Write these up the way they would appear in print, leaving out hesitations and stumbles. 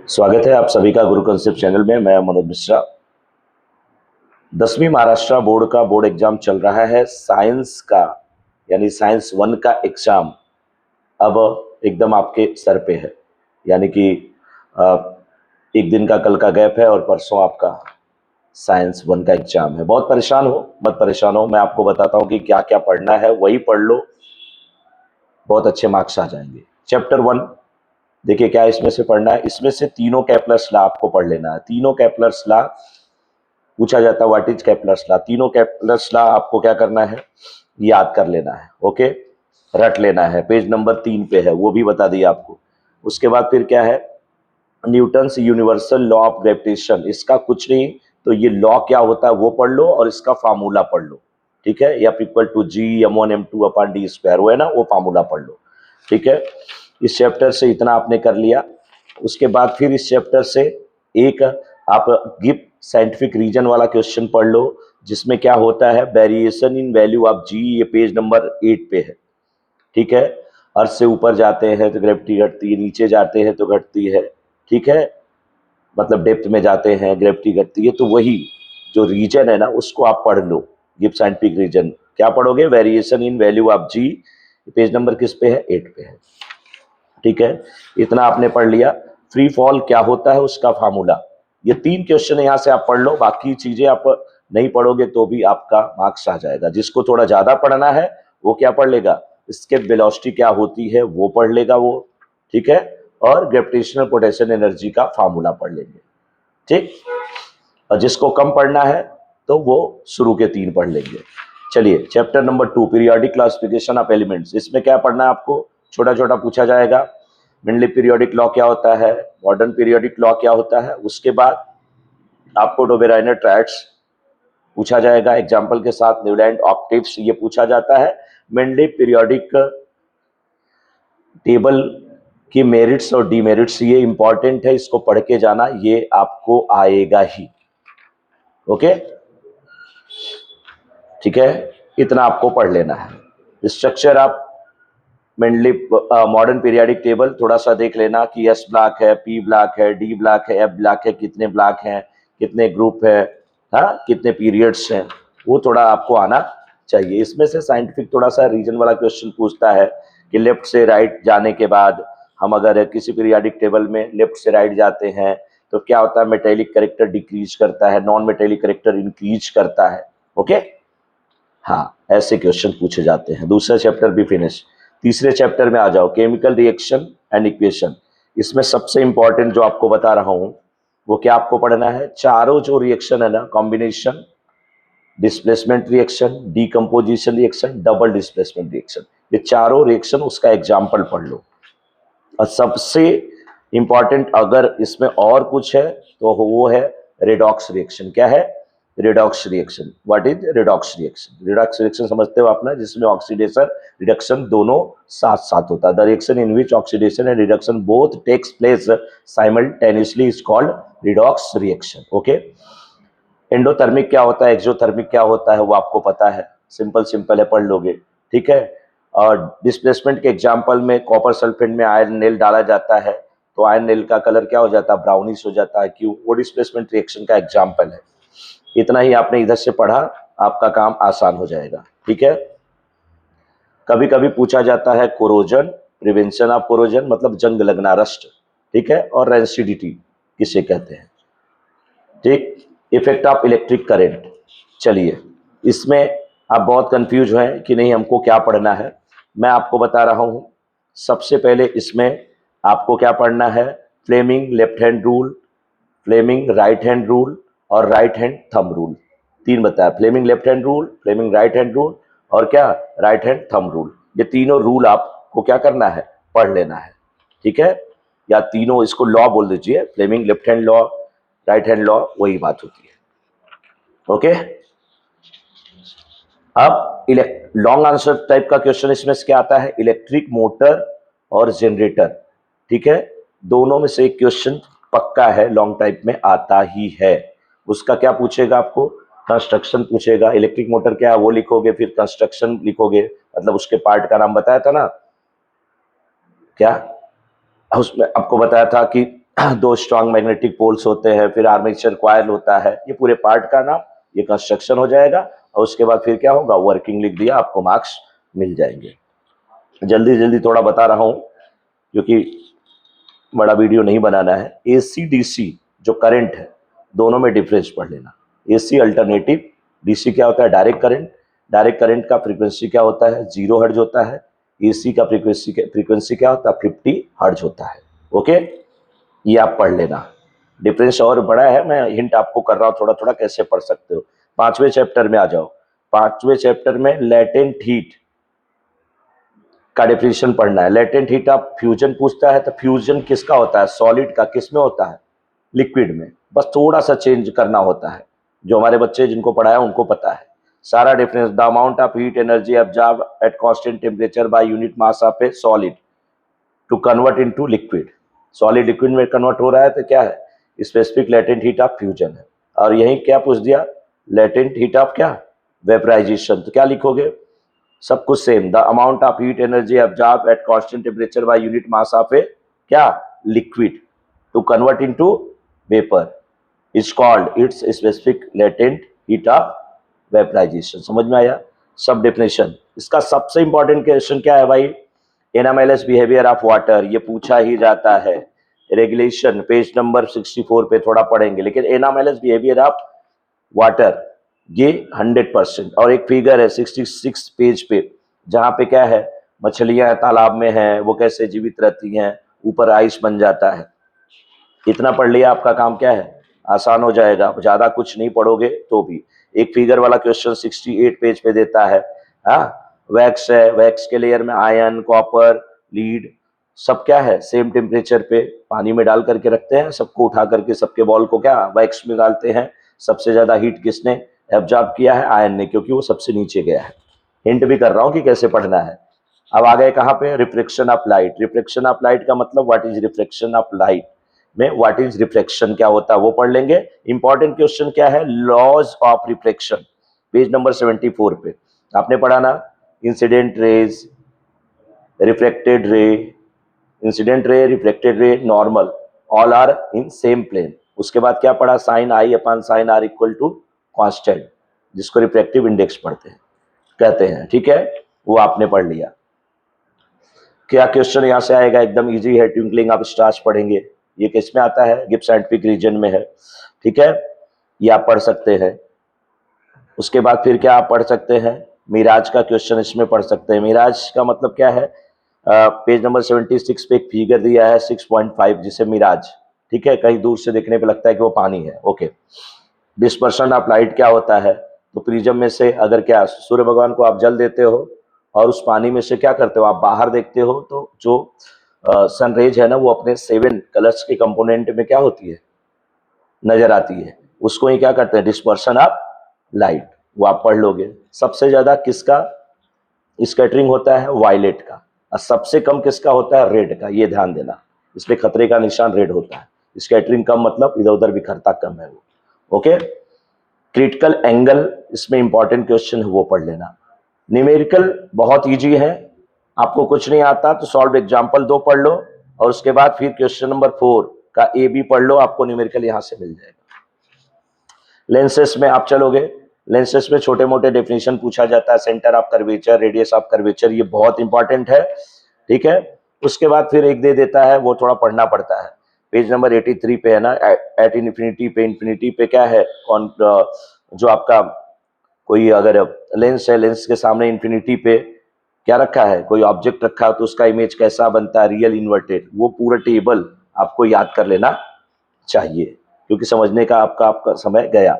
स्वागत है आप सभी का गुरु कंसेप्ट चैनल में। मैं मनोज मिश्रा। 10वीं महाराष्ट्र बोर्ड का बोर्ड एग्जाम चल रहा है साइंस का, यानी साइंस 1 का एग्जाम अब एकदम आपके सर पे है। यानी कि अ, एक दिन का कल का गैप है और परसों आपका साइंस 1 का एग्जाम है। बहुत परेशान हो मत परेशान हो, मैं आपको बताता हूँ कि क्या क्या पढ़ना है, वही पढ़ लो, बहुत अच्छे मार्क्स आ जाएंगे। चैप्टर 1 देखिए क्या इसमें से पढ़ना है। इसमें से तीनों कैपलर्स लॉ आपको पढ़ लेना है। तीनों कैपलर्स लॉ पूछा जाता है, व्हाट इज कैपलर्स लॉ। तीनों कैपलर्स लॉ आपको क्या करना है, याद कर लेना है। ओके, रट लेना है। पेज नंबर 3 पे है, वो भी बता दिया आपको। उसके बाद फिर क्या है, Newton's universal law of gravitation. इसका कुछ नहीं, तो ये लॉ क्या होता है वो पढ़ लो और इसका फार्मूला पढ़ लो। ठीक है, F equal to G m1 m2 upon D square, वो है ना, वो फार्मूला पढ़ लो। ठीक है, इस चैप्टर से इतना आपने कर लिया। उसके बाद फिर इस चैप्टर से एक आप गिव साइंटिफिक रीजन वाला क्वेश्चन पढ़ लो, जिसमें क्या होता है, वेरिएशन इन वैल्यू ऑफ जी। ये पेज नंबर 8 पे है। ठीक है, अर्थ से ऊपर जाते हैं तो ग्रेविटी घटती है, नीचे जाते हैं तो घटती है। ठीक है, मतलब डेप्थ में जाते हैं ग्रेविटी घटती है। तो वही जो रीजन है ना, उसको आप पढ़ लो। गिव साइंटिफिक रीजन क्या पढ़ोगे, variation in value of G. Page number किस पे है, 8 पे है। ठीक है, इतना आपने पढ़ लिया। फ्री फॉल क्या होता है, उसका फार्मूला। ये 3 क्वेश्चन यहाँ से आप पढ़ लो, बाकी चीजें आप नहीं पढ़ोगे तो भी आपका मार्क्स आ जाएगा। जिसको थोड़ा ज्यादा पढ़ना है वो क्या पढ़ लेगा, एस्केप वेलोसिटी क्या होती है वो पढ़ लेगा वो। ठीक है, और ग्रेविटेशनल पोटेंशियल एनर्जी का फार्मूला पढ़ लेंगे। ठीक, और जिसको कम पढ़ना है तो वो शुरू के 3 पढ़ लेंगे। चलिए, chapter number 2 periodic classification of elements. इसमें क्या पढ़ना है आपको, छोटा छोटा पूछा जाएगा। मेंडली पीरियोडिक लॉ क्या होता है, मॉडर्न पीरियोडिक लॉ क्या होता है। उसके बाद आपको डोबेराइनर ट्रायड्स पूछा जाएगा एग्जाम्पल के साथ, न्यूलैंड ऑक्टेव्स ये पूछा जाता है। मेंडली पीरियोडिक टेबल की मेरिट्स और डीमेरिट्स, ये इंपॉर्टेंट है, इसको पढ़ के जाना, ये आपको आएगा ही। ओके, ठीक है, इतना आपको पढ़ लेना है। स्ट्रक्चर आप मेनली मॉडर्न पीरियोडिक टेबल थोड़ा सा देख लेना कि एस ब्लॉक है, पी ब्लॉक है, डी ब्लॉक है, एफ ब्लॉक है, कितने ब्लॉक हैं, कितने ग्रुप है, हाँ, कितने पीरियड्स हैं, वो थोड़ा आपको आना चाहिए। इसमें से साइंटिफिक थोड़ा सा रीजन वाला क्वेश्चन पूछता है कि लेफ्ट से राइट जाने के बाद हम अगर किसी पीरियोडिक टेबल में लेफ्ट से राइट जाते हैं तो क्या होता है, मेटेलिक करेक्टर डिक्रीज करता है, नॉन मेटेलिक करेक्टर इंक्रीज करता है। ओके, हाँ, ऐसे क्वेश्चन पूछे जाते हैं। दूसरा चैप्टर भी फिनिश। तीसरे चैप्टर में आ जाओ, केमिकल रिएक्शन एंड इक्वेशन। इसमें सबसे इंपॉर्टेंट जो आपको बता रहा हूं वो क्या आपको पढ़ना है, चारों जो रिएक्शन है ना, combination, displacement reaction, decomposition reaction, double displacement reaction, ये चारों रिएक्शन उसका एग्जाम्पल पढ़ लो। और सबसे इंपॉर्टेंट अगर इसमें और कुछ है तो वो है रेडॉक्स रिएक्शन। क्या है, redox reaction. What is redox reaction, redox reaction समझते हो आप ना, जिसमें ऑक्सीडेशन रिडक्शन दोनों साथ साथ होता है। The reaction in which oxidation and reduction both takes place simultaneously is called redox reaction. Okay, endothermic क्या होता है, एक्सोथर्मिक क्या होता है वो आपको पता है, सिंपल सिंपल है, पढ़ लोगे। ठीक है, और डिस्प्लेसमेंट के एग्जांपल में कॉपर सल्फेट में आयरन नेल डाला जाता है तो आयरन नेल का कलर क्या हो जाता है, ब्राउनिश हो जाता है। क्यों, वो डिस्प्लेसमेंट रिएक्शन का एग्जांपल है। इतना ही आपने इधर से पढ़ा, आपका काम आसान हो जाएगा। ठीक है, कभी कभी पूछा जाता है कोरोजन, प्रिवेंशन ऑफ कोरोजन मतलब जंग लगना, रस्ट। ठीक है, और रेंसिडिटी किसे कहते हैं। ठीक, इफेक्ट ऑफ इलेक्ट्रिक करंट। चलिए, इसमें आप बहुत कंफ्यूज हैं कि नहीं हमको क्या पढ़ना है, मैं आपको बता रहा हूं। सबसे पहले इसमें आपको क्या पढ़ना है, Fleming left hand rule, Fleming right hand rule और राइट हैंड थंब रूल। 3 बताया, Fleming left hand rule, Fleming right hand rule और क्या, राइट हैंड थंब रूल। ये तीनों रूल आपको क्या करना है, पढ़ लेना है। ठीक है, या तीनों इसको लॉ बोल दीजिए, Fleming left hand law, right hand law, वही बात होती है। ओके, अब लॉन्ग आंसर टाइप का क्वेश्चन इसमें से क्या आता है, इलेक्ट्रिक मोटर और जनरेटर। ठीक है, दोनों में से एक क्वेश्चन पक्का है, लॉन्ग टाइप में आता ही है। उसका क्या पूछेगा आपको, कंस्ट्रक्शन पूछेगा। इलेक्ट्रिक मोटर क्या है वो लिखोगे, फिर कंस्ट्रक्शन लिखोगे, मतलब उसके पार्ट का नाम बताया था ना, क्या उसमें आपको बताया था कि दो स्ट्रॉन्ग मैग्नेटिक पोल्स होते हैं, फिर आर्मेचर कॉइल होता है, ये पूरे पार्ट का नाम, ये कंस्ट्रक्शन हो जाएगा। और उसके बाद फिर क्या होगा, वर्किंग लिख दिया, आपको मार्क्स मिल जाएंगे। जल्दी जल्दी थोड़ा बता रहा हूँ क्योंकि बड़ा वीडियो नहीं बनाना है। एसी डीसी जो करंट है, दोनों में डिफरेंस पढ़ लेना। एसी अल्टरनेटिव, डीसी क्या होता है, डायरेक्ट करंट। डायरेक्ट करंट का फ्रीक्वेंसी क्या होता है, 0 हर्ट्ज होता है। एसी का फ्रीक्वेंसी क्या होता है, 50 हर्ट्ज होता है। ओके, ये आप पढ़ लेना। डिफरेंस और बड़ा है, मैं हिंट आपको कर रहा हूँ थोड़ा थोड़ा कैसे पढ़ सकते हो। 5वें चैप्टर में आ जाओ। 5वें चैप्टर में लेटेंट हीट का डेफिनेशन पढ़ना है। लेटेंट हीट आप फ्यूजन पूछता है तो फ्यूजन किसका होता है, सॉलिड का। किस में होता है, लिक्विड में। बस थोड़ा सा चेंज करना होता है, जो हमारे बच्चे जिनको पढ़ाया उनको पता है सारा difference. The amount of heat energy observe at constant temperature by unit mass of a solid to convert into liquid. Solid liquid में कन्वर्ट हो रहा है तो क्या है, specific latent heat of fusion है। और यही क्या पूछ दिया, लेटेंट हीट ऑफ क्या, वेपराइजेशन। तो क्या लिखोगे, सब कुछ same. The amount of heat energy observe at constant temperature by unit mass of ए क्या, liquid to convert into vapour is called its specific latent heat of vaporisation. समझ में आया सब डेफिनेशन। इसका सबसे इंपॉर्टेंट क्वेश्चन क्या है भाई, एनएमएलएस बिहेवियर ऑफ वाटर, ये पूछा ही जाता है। रेगुलेशन पेज नंबर 64 पे थोड़ा पढ़ेंगे, लेकिन एनएमएलएस बिहेवियर ऑफ वाटर ये 100%। और एक फिगर है 66 पेज पे, जहां पे क्या है, मछलियां तालाब में हैं, वो कैसे जीवित रहती हैं, ऊपर आइस बन जाता है। इतना पढ़ लिया, आपका काम क्या है, आसान हो जाएगा। ज्यादा कुछ नहीं पढ़ोगे तो भी। एक फिगर वाला क्वेश्चन 68 पेज पे देता है। हाँ, वैक्स है, वैक्स के लेयर में आयरन, कॉपर, लीड सब क्या है, सेम टेम्परेचर पे पानी में डाल करके रखते हैं। सबको उठा करके सबके बॉल को क्या वैक्स में डालते हैं। सबसे ज्यादा हीट किसने एब्जॉर्ब किया है, आयरन ने, क्योंकि वो सबसे नीचे गया है। हिंट भी कर रहा हूं कि कैसे पढ़ना है। अब आ गए कहां पे, reflection of light. Reflection of light का मतलब what is reflection of light में व्हाट इज रिफ्लेक्शन क्या होता है वो पढ़ लेंगे। इंपॉर्टेंट क्वेश्चन क्या है, laws of reflection, page number 74 पे आपने पढ़ा ना। Incident rays, reflected ray, incident ray, reflected ray, normal, all are in same plane. उसके बाद क्या पढ़ा, sine I upon sine R equal to constant, जिसको रिफ्लेक्टिव इंडेक्स पढ़ते हैं कहते हैं। ठीक है, वो आपने पढ़ लिया। क्या क्वेश्चन यहां से आएगा, एकदम इजी है। ट्विंकलिंग ऑफ स्टार्स पढ़ेंगे, ये किस में आता है, गिब्स साइंटिफिक रीजन में है। ठीक है, ये आप पढ़ सकते हैं। उसके बाद फिर क्या आप पढ़ सकते हैं, मिराज का क्वेश्चन इसमें पढ़ सकते हैं। मिराज का मतलब क्या है, पेज नंबर 76 पे एक फिगर दिया है 6.5, जिसे मिराज, ठीक है, कहीं दूर से देखने पे लगता है कि वो पानी है। ओके, डिस्पर्शन ऑफ लाइट क्या होता है, तो प्रिज्म में से अगर क्या सूर्य भगवान को आप जल देते हो और उस पानी में से क्या करते हो, आप बाहर देखते हो, तो जो सनरेज है ना, वो अपने 7 कलर्स के कंपोनेंट में क्या होती है, नजर आती है। उसको ही क्या करते हैं, डिस्पर्शन ऑफ लाइट, वो आप पढ़ लोगे। सबसे ज्यादा किसका स्कैटरिंग होता है, वायलेट का, और सबसे कम किसका होता है, रेड का। ये ध्यान देना, इसमें खतरे का निशान रेड होता है। स्कैटरिंग कम मतलब इधर उधर बिखरता कम है वो। ओके, क्रिटिकल एंगल इसमें इंपॉर्टेंट क्वेश्चन है, वो पढ़ लेना। न्यूमेरिकल बहुत इजी है, आपको कुछ नहीं आता तो सॉल्व एग्जांपल 2 पढ़ लो, और उसके बाद फिर क्वेश्चन नंबर 4 का ए बी पढ़ लो, आपको न्यूमेरिकल यहां से मिल जाएगा। लेंसेस में आप चलोगे, लेंसेस में छोटे मोटे डेफिनेशन पूछा जाता है, centre of curvature, radius of curvature, ये बहुत इंपॉर्टेंट है। ठीक है, उसके बाद फिर एक दे देता है, वो थोड़ा पढ़ना पड़ता है। पेज नंबर 83 पे है ना, एट इन्फिनिटी पे, इन्फिनिटी पे क्या है, कौन जो आपका कोई अगर लेंस है, लेंस के सामने इन्फिनिटी पे क्या रखा है, कोई ऑब्जेक्ट रखा है, तो उसका इमेज कैसा बनता है, रियल इन्वर्टेड, वो पूरा टेबल आपको याद कर लेना चाहिए, क्योंकि समझने का आपका समय गया।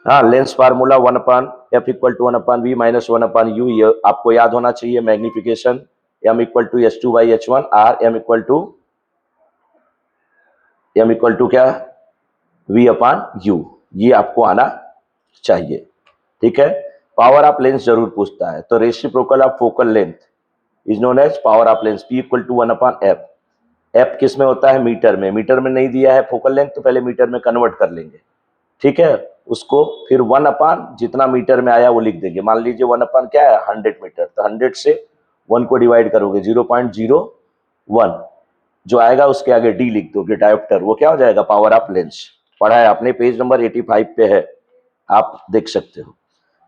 हाँ, lens formula 1/f equal to 1/v minus 1/u, ये आपको याद होना चाहिए। Magnification m equal to h2/h1, r m equal to क्या, v/u, ये आपको आना चाहिए। ठीक है, पावर ऑफ लेंस जरूर पूछता है, तो reciprocal of focal length is known as power of lens, p equal to 1/f। f किस में होता है, मीटर में। मीटर में नहीं दिया है फोकल लेंथ, तो पहले मीटर में कन्वर्ट कर लेंगे। ठीक है, उसको फिर 1/, जितना मीटर में आया वो लिख देंगे। मान लीजिए 1/ क्या है, 100 मीटर, तो 100 से 1 को डिवाइड करोगे, 0.01, जो आएगा उसके आगे डी लिख दोगे, डायोप्टर, वो क्या हो जाएगा, पावर ऑफ लेंस। पढ़ा है आपने, पेज नंबर 85 पे है, आप देख सकते हो।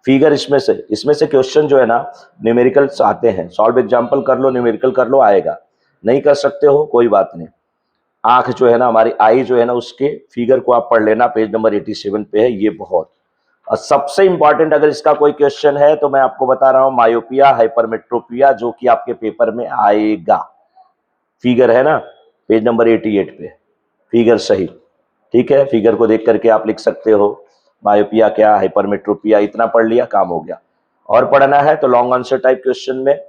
फिगर इसमें से क्वेश्चन जो है ना न्यूमेरिकल्स आते हैं, सॉल्व एग्जांपल कर लो, न्यूमेरिकल कर लो, आएगा। नहीं कर सकते हो कोई बात नहीं। आंख जो है ना हमारी, आई जो है ना, उसके फिगर को आप पढ़ लेना, पेज नंबर 87 पे है ये बहुत। और सबसे इंपॉर्टेंट अगर इसका कोई क्वेश्चन है तो मैं आपको बता रहा हूं, मायोपिया, हाइपरमेट्रोपिया, जो कि आपके पेपर में आएगा। फिगर है ना पेज नंबर 88 पे, फिगर सही, ठीक है। फिगर को देख करके आप लिख सकते हो मायोपिया क्या, हाइपरमेट्रोपिया, इतना पढ़ लिया, काम हो गया। और पढ़ना है तो लॉन्ग आंसर टाइप क्वेश्चन में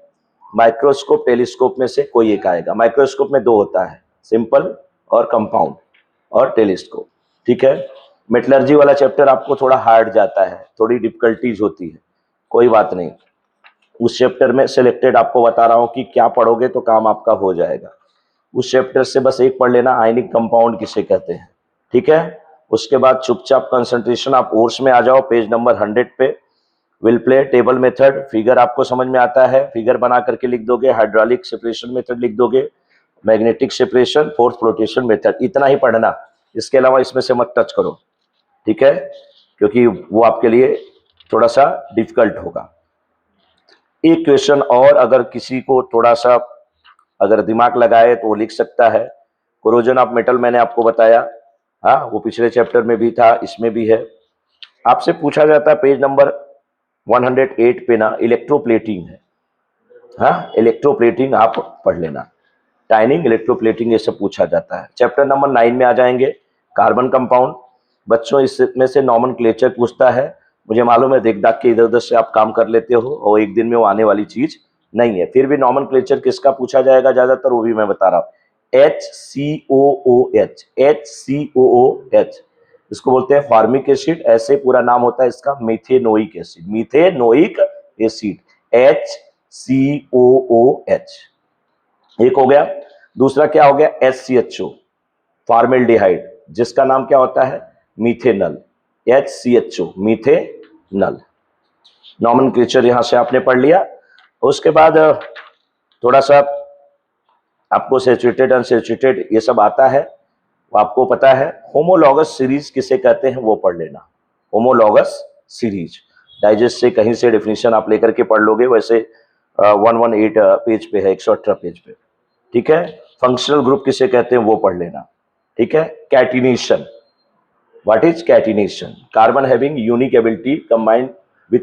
माइक्रोस्कोप, टेलीस्कोप में से कोई एक आएगा। माइक्रोस्कोप में दो होता है, सिंपल और कंपाउंड और टेलीस्कोप, ठीक है। मेटलर्जी वाला चैप्टर आपको थोड़ा हार्ड जाता है, थोड़ी डिफिकल्टीज होती है, कोई बात नहीं। उस चैप्टर में सिलेक्टेड आपको बता रहा हूं कि क्या पढ़ोगे तो काम आपका हो जाएगा। उस चैप्टर से बस एक पढ़ लेना, आयनिक कंपाउंड किसे कहते हैं, ठीक है। उसके बाद चुपचाप कंसंट्रेशन आप कोर्स में आ जाओ, पेज नंबर 100 पे will play, table method, figure आपको समझ में आता है, फिगर बना करके लिख दोगे, हाइड्रोलिक सेपरेशन मेथड लिख दोगे, magnetic separation, force flotation method, इतना ही पढ़ना। इसके अलावा इसमें से मत टच करो, ठीक है, क्योंकि वो आपके लिए थोड़ा सा डिफिकल्ट होगा। एक क्वेश्चन और अगर किसी को थोड़ा सा अगर दिमाग लगाए तो वो लिख सकता है, कोरोजन ऑफ मेटल मैंने आपको बताया, हाँ वो पिछले चैप्टर में भी था, इसमें भी है। आपसे पूछा जाता है पेज नंबर 108 पे ना इलेक्ट्रोप्लेटिंग है, हाँ इलेक्ट्रोप्लेटिंग आप पढ़ लेना, टाइनिंग, इलेक्ट्रोप्लेटिंग, ये सब पूछा जाता है। चैप्टर नंबर 9 में आ जाएंगे, कार्बन कंपाउंड। बच्चों इसमें से नॉमेनक्लेचर पूछता है, मुझे मालूम है देख दाख के इधर उधर से आप काम कर लेते हो और एक दिन में वो आने वाली चीज नहीं है, फिर भी नॉमेनक्लेचर किसका पूछा जाएगा ज्यादातर, वो भी मैं बता रहा हूँ। HCOOH, HCOOH, इसको बोलते हैं फार्मिक एसिड, ऐसे पूरा नाम होता है इसका, methanoic acid, methanoic acid, HCOOH, एक हो गया। दूसरा क्या हो गया, HCHO, फॉर्मेल्डिहाइड, जिसका नाम क्या होता है, मीथेनल, HCHO, मीथेनल। नॉमेनक्लेचर यहां से आपने पढ़ लिया। उसके बाद थोड़ा सा आपको सैचुरेटेड, अनसैचुरेटेड ये सब आता है, वो आपको पता है। होमोलॉगस सीरीज किसे कहते हैं वो पढ़ लेना, होमोलॉगस सीरीज, डाइजेस्ट से कहीं से डेफिनेशन आप लेकर के पढ़ लोगे, वैसे 118 पेज पे है, 118 पेज पे, ठीक है। फंक्शनल ग्रुप किसे कहते हैं वो पढ़ लेना, ठीक है। Catenation, what is catenation, carbon having unique ability combined with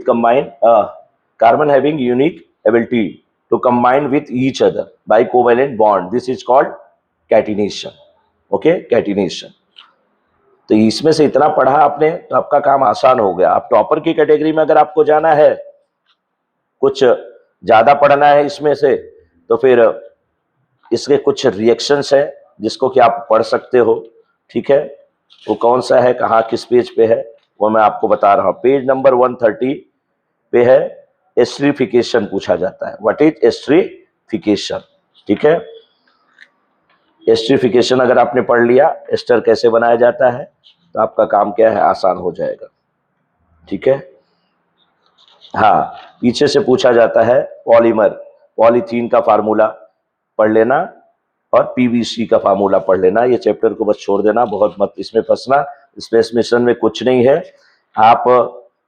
carbon having unique ability to combine with each other by covalent bond, this is called catenation, okay, catenation. तो इसमें से इतना पढ़ा आपने तो आपका काम आसान हो गया। आप टॉपर की कैटेगरी में अगर आपको जाना है, कुछ ज्यादा पढ़ना है इसमें से, तो फिर इसके कुछ रिएक्शंस है जिसको कि आप पढ़ सकते हो, ठीक है। वो कौन सा है, कहाँ किस पेज पे है, वो मैं आपको बता रहा हूं। पेज नंबर 130 पे है, एस्टरिफिकेशन पूछा जाता है, व्हाट इज एस्टरिफिकेशन, ठीक है। एस्टरिफिकेशन अगर आपने पढ़ लिया, एस्टर कैसे बनाया जाता है, तो आपका काम क्या है, आसान हो जाएगा, ठीक है। हाँ, पीछे से पूछा जाता है पॉलीमर, पॉलीथीन का फार्मूला पढ़ लेना और पीवीसी का फार्मूला पढ़ लेना। ये चैप्टर को बस छोड़ देना, बहुत मत इसमें फंसना, स्पेस मिशन में कुछ नहीं है। आप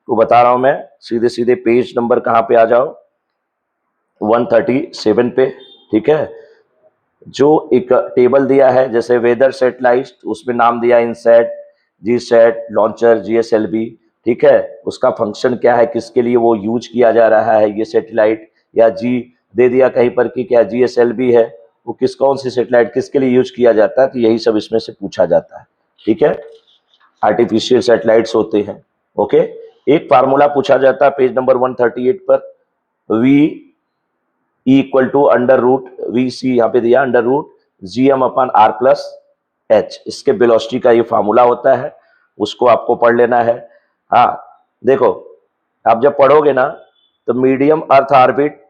को बता रहा हूं मैं, सीधे सीधे पेज नंबर कहाँ पे आ जाओ, 137 पे, ठीक है। जो एक टेबल दिया है, जैसे वेदर सैटेलाइट, उसमें नाम दिया इनसैट, जीसैट, लॉन्चर, जीएसएलवी, ठीक है। उसका फंक्शन क्या है, किसके लिए वो यूज किया जा रहा है ये सैटेलाइट, या जी दे दिया कहीं पर कि क्या जीएसएलवी है, वो किस कौन सी सैटेलाइट किसके लिए यूज किया जाता है, तो यही सब इसमें से पूछा जाता है, ठीक है। आर्टिफिशियल सैटेलाइट्स होते हैं, ओके। एक फार्मूला पूछा जाता है पेज नंबर 138 पर, V equal to under root V C, यहाँ पे दिया अंडर रूट जीएम अपन आर प्लस एच, इसके वेलोसिटी का ये फार्मूला होता है, उसको आपको पढ़ लेना है। हाँ देखो, आप जब पढ़ोगे ना तो मीडियम अर्थ ऑर्बिट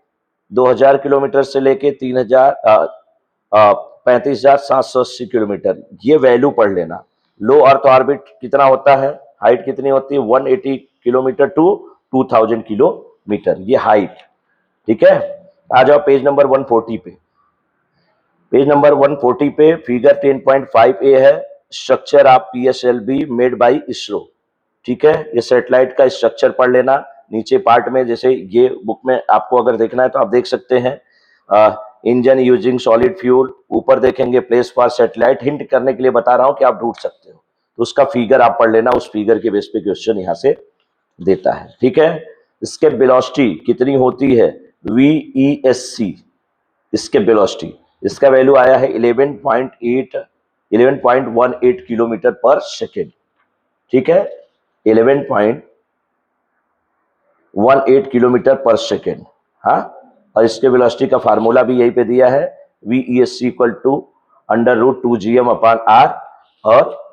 2000 किलोमीटर से लेके 35,780 किलोमीटर, ये वैल्यू पढ़ लेना। लो अर्थ ऑर्बिट कितना होता है, हाइट कितनी होती है, 180 किलोमीटर टू 2000 किलोमीटर, ये हाइट, ठीक है। आ जाओ पेज नंबर 140 पे, पेज नंबर 140 पे फिगर 10.5 ए है, structure of PSLV made by ISRO. ठीक है, ये सैटेलाइट का स्ट्रक्चर पढ़ लेना। नीचे पार्ट में जैसे ये बुक में आपको अगर देखना है तो आप देख सकते हैं, इंजन यूजिंग सॉलिड फ्यूल, ऊपर देखेंगे प्लेस फॉर सैटेलाइट, हिंट करने के लिए बता रहा हूं कि आप ढूंढ सकते हो। तो उसका फिगर आप पढ़ लेना, उस फिगर के बेस पे क्वेश्चन यहां से देता है। ठीक है, इसके वेलोसिटी कितनी होती है, VESC, इसके वेलोसिटी, इसका वैल्यू आया है 11.18 किलोमीटर पर सेकेंड। ठीक है, 11.18 किलोमीटर पर सेकेंड। हाँ, और इसके वेलोसिटी का फार्मूला भी यहीं पे दिया है, VESC इक्वल टू √2gm/r, और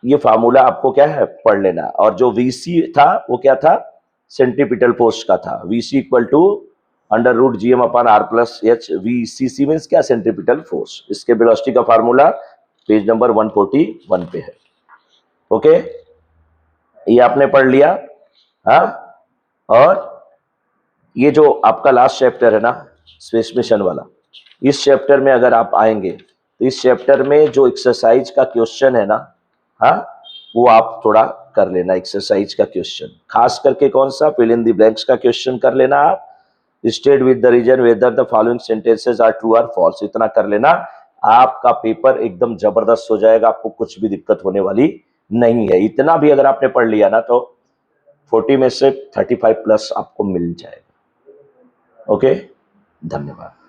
ये फार्मूला आपको क्या है पढ़ लेना। और जो VC था वो क्या था, सेंट्रीपिटल फोर्स का था, VC equal to √gm/r+h, VCC means क्या, सेंट्रीपिटल फोर्स। इसके वेलोसिटी का फार्मूला पेज नंबर 141 पे है। ओके, ये आपने पढ़ लिया। हाँ, और ये जो आपका लास्ट चैप्टर है ना, स्पेस मिशन वाला, इस चैप्टर में अगर आप आएंगे तो इस चैप्टर में जो एक्सरसाइज का क्वेश्चन है ना, हाँ, वो आप थोड़ा कर लेना। एक्सरसाइज का क्वेश्चन खास करके कौन सा, फिल इन द ब्लैंक्स का क्वेश्चन कर लेना आप। State with the reason whether the following sentences are true और फॉल्स, इतना कर लेना। आपका पेपर एकदम जबरदस्त हो जाएगा, आपको कुछ भी दिक्कत होने वाली नहीं है। इतना भी अगर आपने पढ़ लिया ना तो 40 में से 35 प्लस आपको मिल जाएगा। ओके, धन्यवाद।